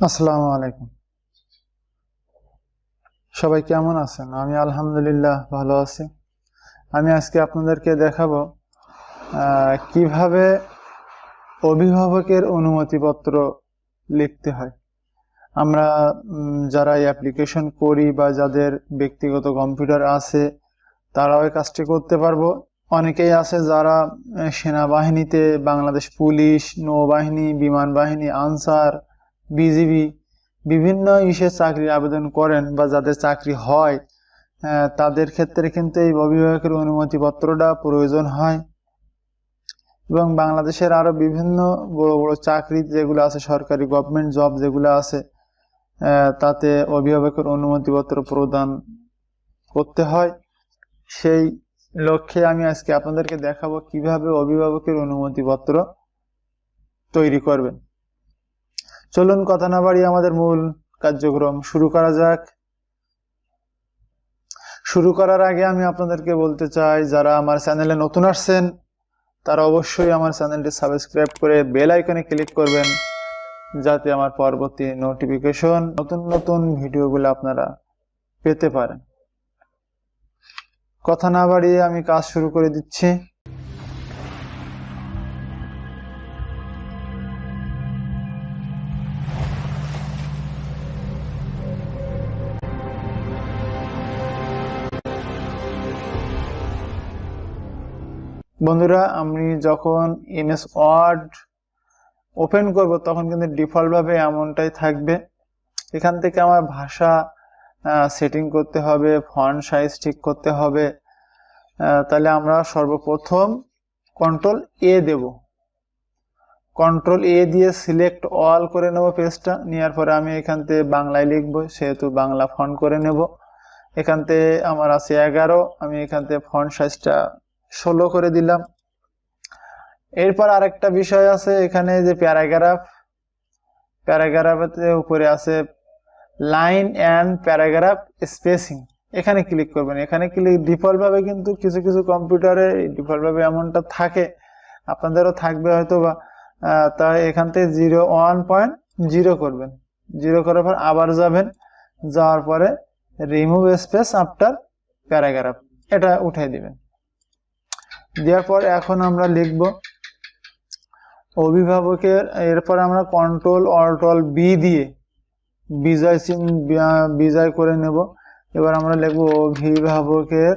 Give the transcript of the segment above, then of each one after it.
আসসালামু আলাইকুম। সবাই কেমন আছেন? আমি আলহামদুলিল্লাহ ভালো আছি। আমি আজকে আপনাদেরকে দেখাবো কিভাবে অভিভাবকের অনুমতিপত্র লিখতে হয়। আমরা যারা এই অ্যাপ্লিকেশন করি বা যাদের ব্যক্তিগত কম্পিউটার আছে তারাও এই কাজটি করতে পারবো। অনেকেই আছে যারা সেনাবাহিনীতে, বাংলাদেশ পুলিশ, নৌবাহিনী, বিমান বাহিনী, আনসার, বিজিবি বিভিন্ন চাকরির আবেদন করেন বা যাদের চাকরি হয় তাদের ক্ষেত্রে কিন্তু এই অভিভাবকের অনুমতিপত্রটা প্রয়োজন হয়। এবং বাংলাদেশের আরো বিভিন্ন বড় বড় চাকরি যেগুলো আছে, সরকারি গভর্নমেন্ট জব যেগুলো আছে, তাতে অভিভাবকের অনুমতিপত্র প্রদান করতে হয়। সেই লক্ষ্যে আমি আজকে আপনাদেরকে দেখাবো কিভাবে অভিভাবকের অনুমতিপত্র তৈরি করবেন। চলুন কথা না বাড়িয়ে আমাদের মূল কার্যক্রম শুরু করা যাক। শুরু করার আগে আমি আপনাদেরকে বলতে চাই, যারা আমার চ্যানেলে নতুন আসছেন তারা অবশ্যই আমার চ্যানেলটি সাবস্ক্রাইব করে বেল আইকনে ক্লিক করবেন, যাতে আমার পরবর্তী নোটিফিকেশন, নতুন নতুন ভিডিওগুলো আপনারা পেতে পারেন। কথা না বাড়িয়ে আমি কাজ শুরু করে দিচ্ছি। বন্ধুরা, আমি যখন এমএস ওয়ার্ড ওপেন করব তখন কিন্তু ডিফল্ট ভাবে এমনটাই থাকবে। এখান থেকে আমার ভাষা সেটিং করতে হবে, ফন্ট সাইজ ঠিক করতে হবে। তাহলে আমরা সর্বপ্রথম কন্ট্রোল এ দেব। কন্ট্রোল এ দিয়ে সিলেক্ট অল করে নেব পেজটা। নেওয়ার পরে আমি এখান থেকে বাংলায় লিখব, সেহেতু বাংলা ফন্ট করে নেব। এখান থেকে আমার আছে 11, আমি এখান থেকে ফন্ট সাইজটা 16 করে দিলাম। এরপর আরেকটা বিষয় আছে, এখানে যে প্যারাগ্রাফের উপরে আছে লাইন অ্যান্ড প্যারাগ্রাফ স্পেসিং, এখানে ক্লিক করবেন। এখানে ক্লিক ডিফল্ট ভাবে কিন্তু কিছু কিছু কম্পিউটারে ডিফল্ট ভাবে এমনটা থাকে, আপনাদেরও থাকবে হয়তো বা। তাই এখান থেকে 01.0 করবেন। 0 করার পর আবার যাবেন, যাওয়ার পরে রিমুভ স্পেস আফটার প্যারাগ্রাফ, এটা উঠাই দিবেন। দেওয়ার পর এখন আমরা লিখব অভিভাবকের। এরপর আমরা কন্ট্রোল অল্ট বি দিয়ে বিজয় করে নেব। এবার আমরা লিখব অভিভাবকের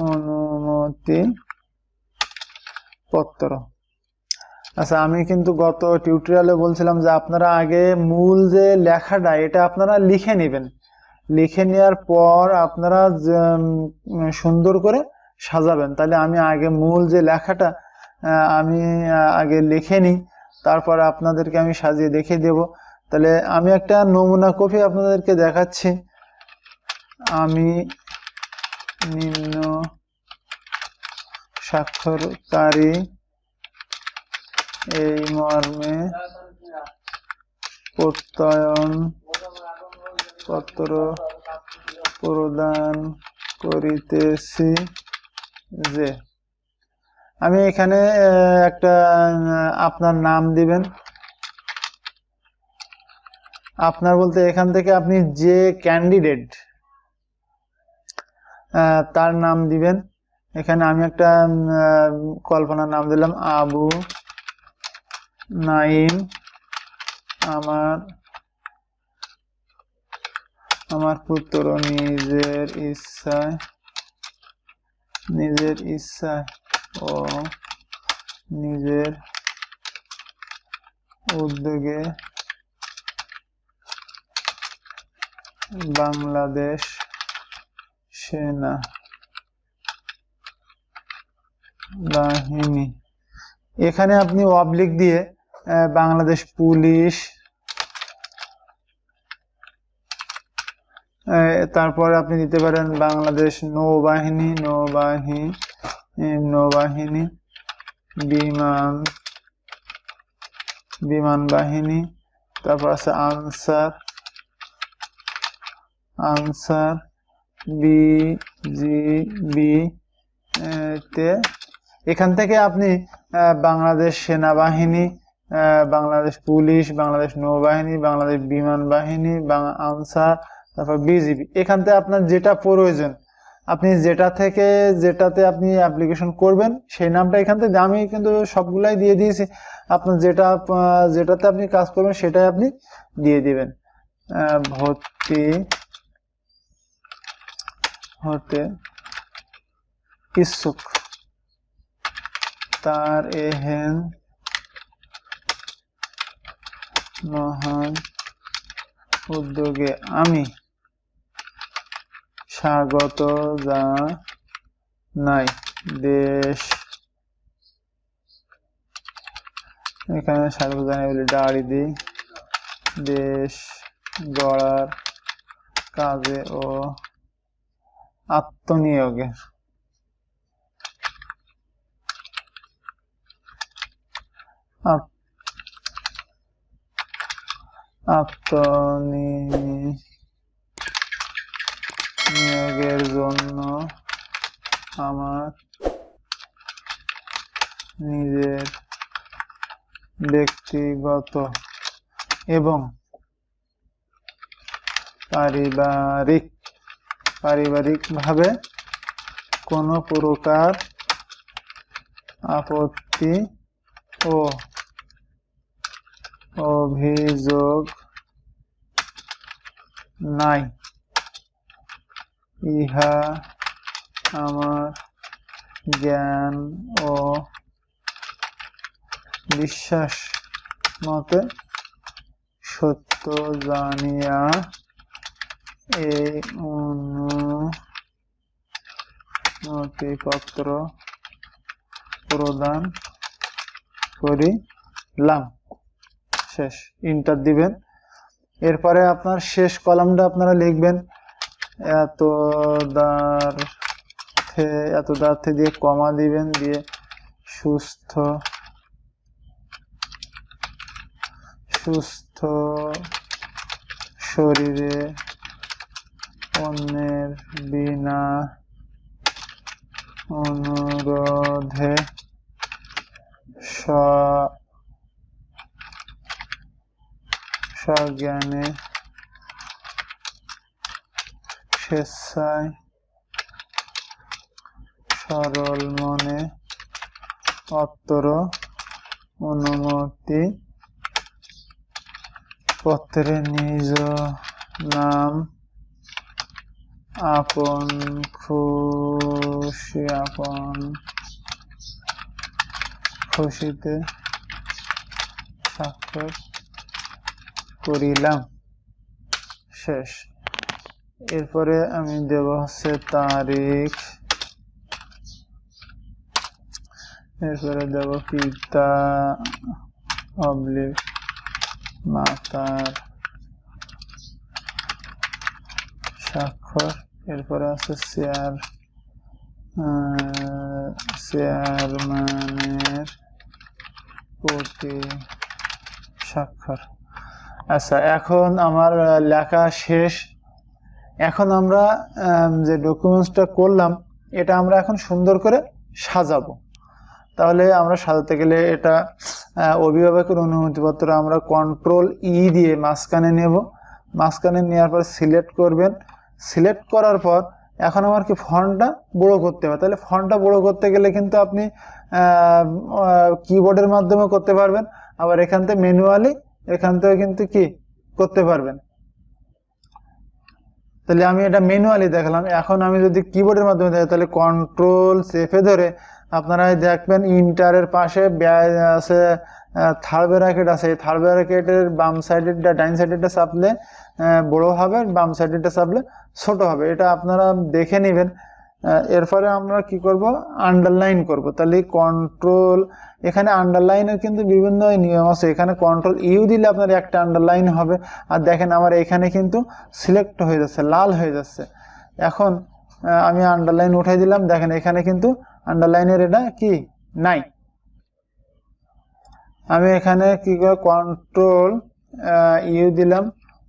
অনুমতি পত্র। আচ্ছা, আমি কিন্তু গত টিউটোরিয়ালে বলছিলাম যে আপনারা আগে মূল যে লেখাটা এটা আপনারা লিখে নেবেন। লিখে নেওয়ার পর আপনারা সুন্দর করে সাজাবেন। তাহলে আমি আগে মূল যে লেখাটা আমি আগে লিখে নিই, তারপর আপনাদেরকে আমি সাজিয়ে দেখিয়ে দেব। তাহলে আমি একটা নমুনা কপি আপনাদেরকে দেখাচ্ছি। আমি নিম্ন স্বাক্ষরকারী এই মর্মে প্রত্যয়ন পত্র প্রদান করিতেছি যে। আমি এখানে একটা আপনার নাম দিবেন। আপনার বলতে এখান থেকে আপনি যে ক্যান্ডিডেট তার নাম দিবেন। এখানে আমি একটা কল্পনার নাম দিলাম আবু নাইম। আমার পুত্র নিজের ইচ্ছায় ও নিজের উদ্যোগে বাংলাদেশ সেনা বাহিনী, এখানে আপনি অবলিক দিয়ে বাংলাদেশ পুলিশ, তারপরে আপনি দিতে পারেন বাংলাদেশ নৌবাহিনী, বিমান বাহিনী, তারপর আছে আনসার বিজিবি তে এখান থেকে আপনি বাংলাদেশ সেনাবাহিনী, বাংলাদেশ পুলিশ, বাংলাদেশ নৌবাহিনী, বাংলাদেশ বিমান বাহিনী, আনসার, তারপর বিজিবি, এখান থেকে আপনার যেটা প্রয়োজন আপনি যেটাতে আপনি অ্যাপ্লিকেশন করবেন সেই নামটা এখান থেকে, আমি কিন্তু সবগুলাই দিয়ে দিয়েছি। আপনার যেটাতে আপনি কাজ করবেন সেটাই আপনি দিয়ে দিবেন। ভর্তি হতে ইচ্ছুক, তার এহেন মহান উদ্যোগে আমি স্বাগত জানাই। দেশ, এখানে স্বাগত জানাই বলে দাঁড়ি দিই। দেশ গড়ার কাজে ও আত্মনিয়োগে আত্মনিয়োগের জন্য আমার নিজের ব্যক্তিগত এবং পারিবারিকভাবে কোনো প্রকার আপত্তি ও অভিযোগ নাই। ইহা আমার জ্ঞান ও বিশ্বাস মতে সত্য জানিয়া এই অনুমতিপত্র প্রদান করিলাম। শেষ, ইন্টার দিবেন। এরপরে আপনার শেষ কলামটা আপনারা লিখবেন এত দ্বার্থে দিয়ে কমা দিবেন, দিয়ে সুস্থ শরীরে অন্যের বিনা অনুরোধে সজ্ঞানে স্বেচ্ছায় সরল মনে অত্তর অনুমতি পত্রে নিজ নাম আপন খুশিতে স্বাক্ষর করিলাম। শেষ। এরপরে আমি দেব হচ্ছে তারিখ, এরপরে দেব পিতা অবলিক মাতার স্বাক্ষর, এরপরে আছে চেয়ারম্যানের প্রতি স্বাক্ষর। আচ্ছা, এখন আমার লেখা শেষ। এখন আমরা যে ডকুমেন্টসটা করলাম এটা আমরা এখন সুন্দর করে সাজাবো। তাহলে আমরা সাজাতে গেলে এটা অভিভাবকের অনুমতিপত্র আমরা কন্ট্রোল দিয়ে মাঝখানে নেব। মাঝখানে নেওয়ার পর সিলেক্ট করবেন। সিলেক্ট করার পর এখন আমার কি ফন্টটা বড় করতে হবে। তাহলে ফন্টটা বড় করতে গেলে কিন্তু আপনি কিবোর্ডের মাধ্যমে করতে পারবেন, আবার এখান থেকে ম্যানুয়ালি এখান থেকে কিন্তু কি করতে পারবেন। তাহলে আমি এটা ম্যানুয়ালি দেখালাম। এখন আমি যদি কিবোর্ডের মাধ্যমে দেখি তাহলে কন্ট্রোল চেপে ধরে আপনারা দেখবেন ইন্টারের পাশে আছে থার্ড ব্র্যাকেট আছে। এই থার্ড ব্র্যাকেটের বাম সাইডেরটা ডাইন সাইডেরটা চাপলে বড় হবে, বাম সাইডেরটা চাপলে ছোট হবে। এটা আপনারা দেখে নেবেন। এরপরে আমরা কি করব, আন্ডারলাইন করব। তাহলে কন্ট্রোল, এখানে আন্ডারলাইনের কিন্তু বিভিন্ন নিয়ম আছে। এখানে কন্ট্রোল দিলে আপনার একটা আন্ডারলাইন হবে। আর দেখেন আমার এখানে কিন্তু সিলেক্ট হয়ে যাচ্ছে, লাল হয়ে যাচ্ছে। এখন আমি আন্ডারলাইন উঠাই দিলাম, দেখেন এখানে কিন্তু আন্ডারলাইনের এটা কি নাই। আমি এখানে কি করে কন্ট্রোল দিলাম,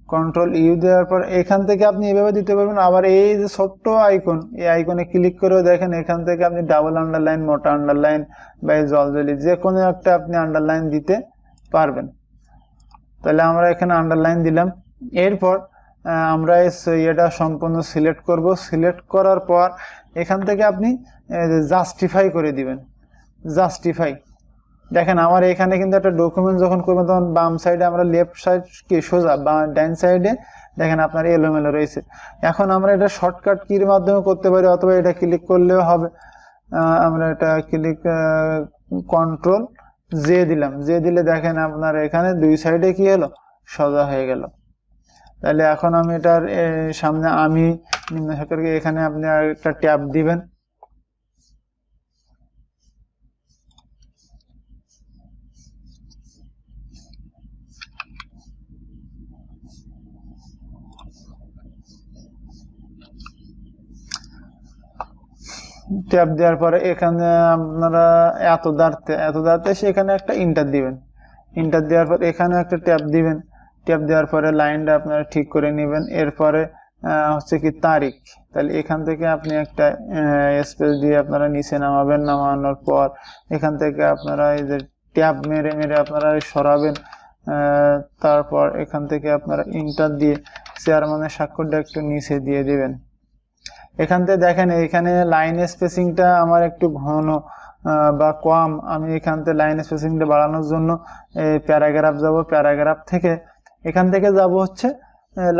কন্ট্রোল ইউ দেওয়ার পর এখান থেকে আপনি এভাবে দিতে পারবেন। আবার এই যে ছোট্ট আইকন, এই আইকনে ক্লিক করেও দেখেন এখান থেকে আপনি ডাবল আন্ডারলাইন, মোটা আন্ডারলাইন বা জলজলি যে কোনো একটা আপনি আন্ডারলাইন দিতে পারবেন। তাহলে আমরা এখানে আন্ডারলাইন দিলাম। এরপর আমরা এটা সম্পূর্ণ সিলেক্ট করব। সিলেক্ট করার পর এখান থেকে আপনি জাস্টিফাই করে দিবেন। জাস্টিফাই, দেখেন আমার এখানে কিন্তু একটা ডকুমেন্ট যখন করবেন তখন বাম সাইডে আমরা লেফট সাইড কি সোজা বা ডাইন সাইডে দেখেন আপনার এলোমেলো রয়েছে। এখন আমরা এটা শর্টকাট কির মাধ্যমে করতে পারি, অথবা এটা ক্লিক করলেও হবে। আমরা এটা ক্লিক কন্ট্রোল জে দিলাম। জে দিলে দেখেন আপনার এখানে দুই সাইডে কি হলো, সোজা হয়ে গেল। তাহলে এখন আমি এটার সামনে আমি নিম্ন সরকারকে এখানে আপনি একটা ট্যাব দিবেন। ট্যাব দেওয়ার পরে এখানে আপনারা এত দাঁড়তে সেখানে একটা ইন্টার দিবেন। ইন্টার দেওয়ার পর এখানে একটা ট্যাব দিবেন। ট্যাব দেওয়ার পরে লাইনটা আপনারা ঠিক করে নেবেন। এরপরে হচ্ছে কি তারিখ, তাহলে এখান থেকে আপনি একটা স্পেস দিয়ে আপনারা নিচে নামাবেন। নামানোর পর এখান থেকে আপনারা এই যে ট্যাব মেরে মেরে আপনারা সরাবেন। তারপর এখান থেকে আপনারা ইন্টার দিয়ে চেয়ারম্যানের স্বাক্ষরটা একটু নিচে দিয়ে দিবেন। এখান থেকে দেখেন এখানে লাইন স্পেসিংটা আমার একটু ঘন বা কম। আমি এখান থেকে লাইন স্পেসিংটা বাড়ানোর জন্য প্যারাগ্রাফ যাব। প্যারাগ্রাফ থেকে এখান থেকে যাব হচ্ছে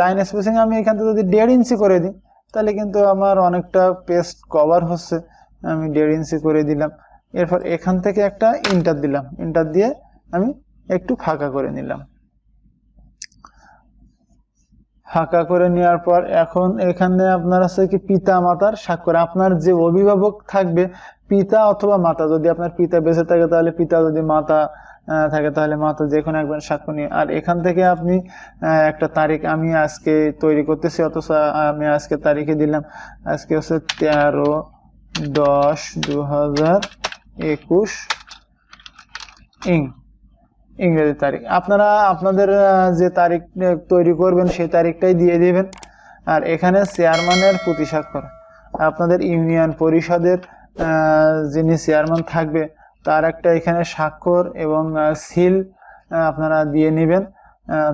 লাইন স্পেসিং। আমি এখান থেকে যদি 1.5 ইঞ্চি করে দিই তাহলে কিন্তু আমার অনেকটা পেজ কভার হচ্ছে। আমি 1.5 ইঞ্চি করে দিলাম। এরপর এখান থেকে একটা ইন্টার দিলাম। ইন্টার দিয়ে আমি একটু ফাঁকা করে নিলাম। ফাঁকা করে নেওয়ার পর এখন এখানে আপনার আছে কি পিতা মাতার স্বাক্ষর। আপনার যে অভিভাবক থাকবে পিতা অথবা মাতা, যদি আপনার পিতা বেঁচে থাকে তাহলে পিতা, যদি মাতা থাকে তাহলে মাতা, যে কোনো একবার স্বাক্ষর নিয়ে। আর এখান থেকে আপনি একটা তারিখ, আমি আজকে তৈরি করতেছি অথচ আমি আজকে তারিখে দিলাম। আজকে হচ্ছে 13/10/2021 ইংরেজি তারিখ। আপনারা আপনাদের যে তারিখ তৈরি করবেন সেই তারিখটাই দিয়ে দিবেন। আর এখানে চেয়ারম্যানের প্রতি স্বাক্ষর, আপনাদের ইউনিয়ন পরিষদের যিনি চেয়ারম্যান থাকবে তার একটা এখানে স্বাক্ষর এবং সিল আপনারা দিয়ে নেবেন।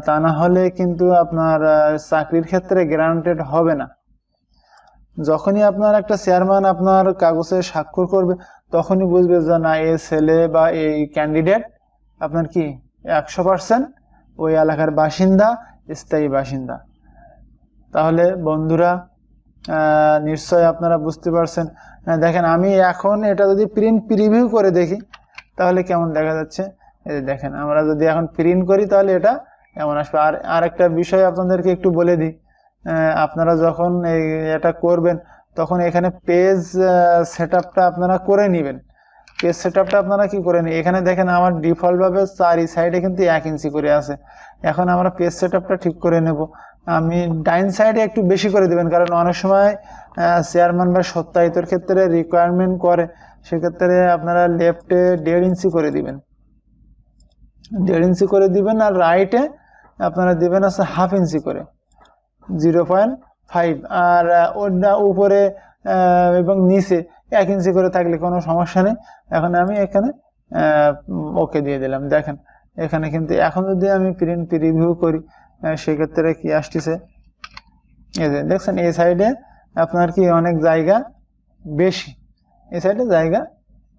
তা না হলে কিন্তু আপনার চাকরির ক্ষেত্রে গ্যারান্টেড হবে না। যখনই আপনার একটা চেয়ারম্যান আপনার কাগজে স্বাক্ষর করবে তখনই বুঝবে যে না, এই ছেলে বা এই ক্যান্ডিডেট আপনার কি 100% ওই এলাকার বাসিন্দা, স্থায়ী বাসিন্দা। তাহলে বন্ধুরা নিশ্চয় আপনারা বুঝতে পারছেন। দেখেন আমি এখন এটা যদি প্রিন্ট প্রিভিউ করে দেখি তাহলে কেমন দেখা যাচ্ছে। এই দেখেন আমরা যদি এখন প্রিন্ট করি তাহলে এটা এমন আসবে। আর একটা বিষয় আপনাদেরকে একটু বলে দিই, আপনারা যখন এটা করবেন তখন এখানে পেজ সেটআপটা আপনারা করে নেবেন। পেজ সেটআপটা আপনারা কি করে নিন, এখানে দেখেন আমার ডিফল্ট ভাবে চারি সাইডে কিন্তু 1 ইঞ্চি করে আছে। এখন আমরা পেজ সেটআপটা ঠিক করে নেব। আমি ডাইন সাইডে একটু বেশি করে দিবেন, কারণ অনেক সময় চেয়ারম্যান বা সত্ত্বায়িতর ক্ষেত্রে রিকোয়ারমেন্ট করে, সেক্ষেত্রে আপনারা লেফটে 1.5 ইঞ্চি করে দিবেন। 1.5 ইঞ্চি করে দিবেন। আর রাইটে আপনারা দিবেন আছে 1/2 ইঞ্চি করে, 0.5। আর ওটা উপরে এবং নিচে 1 ইঞ্চি করে থাকলে কোনো সমস্যা নেই। এখন আমি এখানে ওকে দিয়ে দিলাম। দেখেন এখানে কিন্তু এখন যদি আমি প্রিন্ট প্রিভিউ করি সেক্ষেত্রে কি আসতেছে, এই যে দেখছেন এই সাইডে আপনার কি অনেক জায়গা বেশি, এই সাইডে জায়গা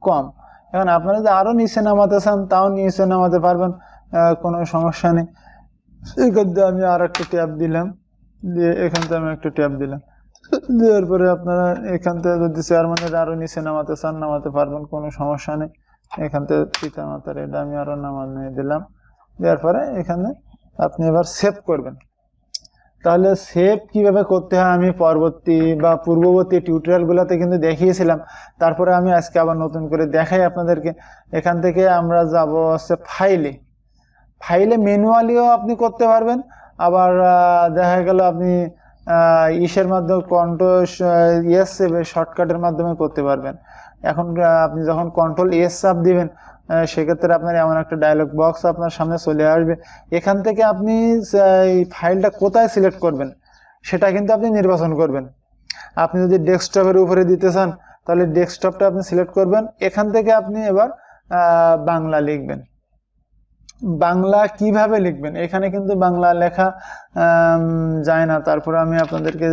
কম। এখন আপনারা যদি আরো নিচে নামাতে চান তাও নিচে নামাতে পারবেন, কোনো সমস্যা নেই। এক্ষেত্রে আমি আর একটা ট্যাব দিলাম, দিয়ে এখান থেকে আমি একটা ট্যাব দিলাম। দেওয়ার পরে আপনারা এখান থেকে যদি চেয়ারম্যানের আরো নিচে নামাতে চান নামাতে পারবেন, কোনো সমস্যা নেই। এখান থেকে পিতা মাতার এটা আমি আরো নামিয়ে দিলাম। দেওয়ার পরে এখানে আপনি এবার সেভ করবেন। তাহলে সেভ কিভাবে করতে হয় আমি পরবর্তী বা পূর্ববর্তী টিউটোরিয়ালগুলোতে কিন্তু দেখিয়েছিলাম। তারপরে আমি আজকে আবার নতুন করে দেখাই আপনাদেরকে। এখান থেকে আমরা যাব হচ্ছে ফাইলে ম্যানুয়ালিও আপনি করতে পারবেন। আবার দেখা গেল আপনি ইসের মাধ্যমে কন্ট্রোল শর্টকাটের মাধ্যমে করতে পারবেন। এখন আপনি যখন কন্ট্রোল এস চাপ দিবেন সেক্ষেত্রে আপনার এমন একটা ডায়লগ বক্স আপনার সামনে চলে আসবে। এখান থেকে আপনি এই ফাইলটা কোথায় সিলেক্ট করবেন সেটা কিন্তু আপনি নির্বাচন করবেন। আপনি যদি ডেস্কটপের উপরে দিতে চান তাহলে ডেস্কটপটা আপনি সিলেক্ট করবেন। এখান থেকে আপনি এবার বাংলা লিখবেন। বাংলা কিভাবে লিখবেন, এখানে কিন্তু বাংলা লেখা যায় না। তারপরে আমি আপনাদেরকে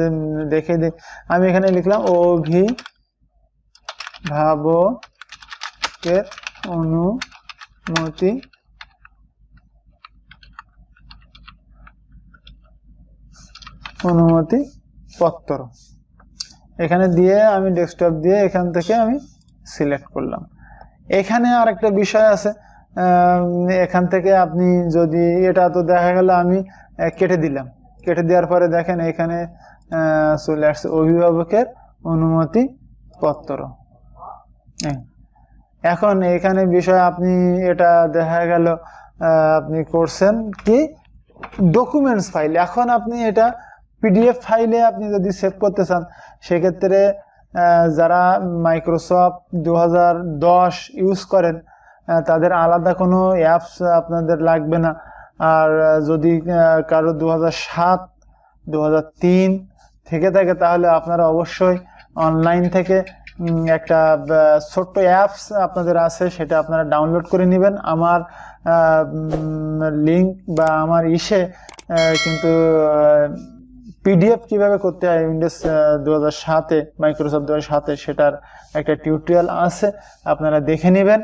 দেখে দিই। আমি এখানে লিখলাম অভিভাবকের অনুমতি পত্র এখানে দিয়ে আমি ডেস্কটপ দিয়ে এখান থেকে আমি সিলেক্ট করলাম। এখানে আর একটা বিষয় আছে, এখান থেকে আপনি যদি এটা তো দেখা গেল আমি কেটে দিলাম, কেটে দেওয়ার পরে দেখেন এখানে চলে আসছে অভিভাবকের অনুমতি পত্র। এখন এখানে বিষয় আপনি এটা দেখা গেল আপনি করছেন কি ডকুমেন্টস ফাইল। এখন আপনি এটা পিডিএফ ফাইলে আপনি যদি সেভ করতে চান সেক্ষেত্রে যারা মাইক্রোসফট 2010 ইউজ করেন তাদের আলাদা কোনো অ্যাপস আপনাদের লাগবে না। আর যদি কারো 2007 2003 থেকে থাকে তাহলে আপনারা অবশ্যই অনলাইন থেকে একটা ছোট্ট অ্যাপস আপনাদের আছে, সেটা আপনারা ডাউনলোড করে নেবেন। আমার লিঙ্ক বা আমার কিন্তু পিডিএফ কিভাবে করতে হয় উইন্ডোজ 2007-এ মাইক্রোসফট 2007-এ সেটার একটা টিউটোরিয়াল আছে, আপনারা দেখে নেবেন,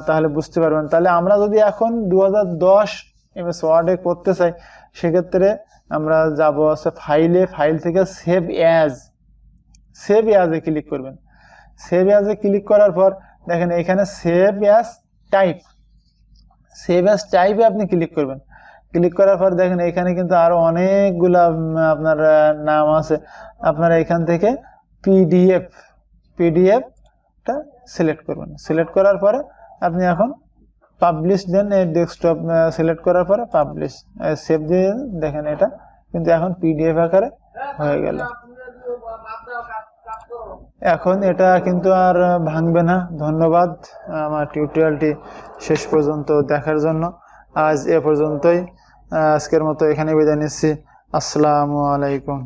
তাহলে বুঝতে পারবেন। তাহলে আমরা যদি এখন 2010 এমএস ওয়ার্ডে করতে চাই সেক্ষেত্রে আমরা যাব আছে ফাইল থেকে সেভ অ্যাজে ক্লিক করবেন। সেভ অ্যাজে ক্লিক করার পর দেখেন এখানে সেভ অ্যাজ টাইপে আপনি ক্লিক করবেন। ক্লিক করার পর দেখেন এখানে কিন্তু আরো অনেকগুলা আপনার নাম আছে। আপনারা এখান থেকে পিডিএফটা সিলেক্ট করবেন। সিলেক্ট করার পরে আপনি এখন পাবলিশ দেন, ডেস্কটপ সিলেক্ট করার পরে পাবলিশ সেভ দিয়ে দেখেন এটা কিন্তু এখন পিডিএফ আকারে হয়ে গেল। এখন এটা কিন্তু আর ভাঙবে না। ধন্যবাদ আমার টিউটোরিয়ালটি শেষ পর্যন্ত দেখার জন্য। আজ এ পর্যন্তই, আজকের মতো এখানে বিদায় নিচ্ছি। আসসালামু আলাইকুম।